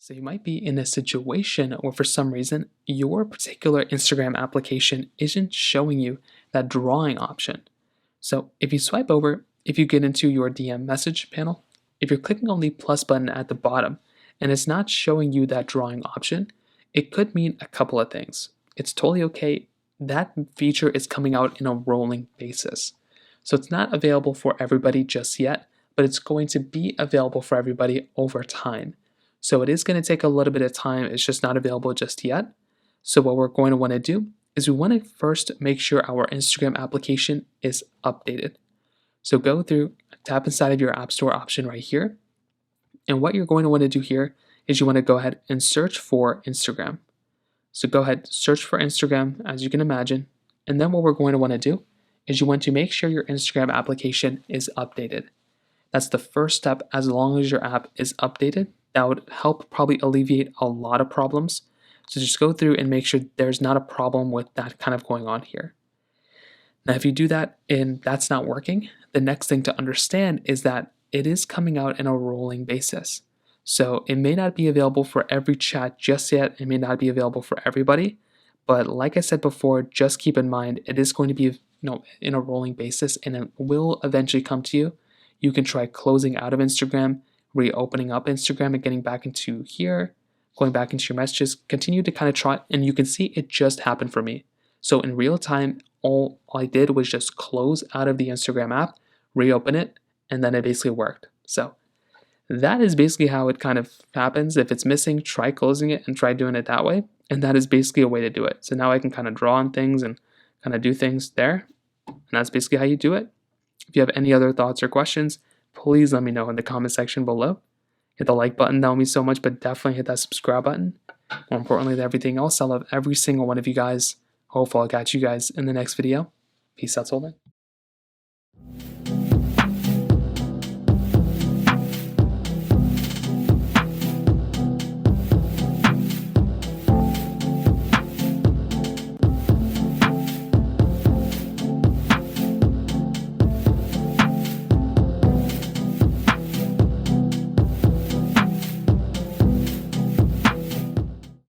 So you might be in a situation where for some reason your particular Instagram application isn't showing you that drawing option. So if you swipe over, if you get into your DM message panel, if you're clicking on the plus button at the bottom and it's not showing you that drawing option, it could mean a couple of things. It's totally okay. That feature is coming out in a rolling basis. So it's not available for everybody just yet, but it's going to be available for everybody over time. So it is going to take a little bit of time. It's just not available just yet. So what we're going to want to do is we want to first make sure our Instagram application is updated. So go through, tap inside of your App Store option right here. And what you're going to want to do here is you want to go ahead and search for Instagram. So go ahead, search for Instagram, as you can imagine. And then what we're going to want to do is you want to make sure your Instagram application is updated. That's the first step. As long as your app is updated, that would help probably alleviate a lot of problems. So just go through and make sure there's not a problem with that kind of going on here. Now, if you do that and that's not working, the next thing to understand is that it is coming out in a rolling basis. So it may not be available for every chat just yet. It may not be available for everybody. But like I said before, just keep in mind, it is going to be in a rolling basis and it will eventually come to you. You can try closing out of Instagram, reopening up Instagram and getting back into here, going back into your messages, continue to kind of try, and you can see it just happened for me. So in real time, all I did was just close out of the Instagram app, reopen it, and then it basically worked. So that is basically how it kind of happens. If it's missing, try closing it and try doing it that way. And that is basically a way to do it. So now I can kind of draw on things and kind of do things there. And that's basically how you do it. If you have any other thoughts or questions, please let me know in the comment section below. Hit the like button, that would mean so much, but definitely hit that subscribe button. More importantly than everything else, I love every single one of you guys. Hopefully I'll catch you guys in the next video. Peace out, till then.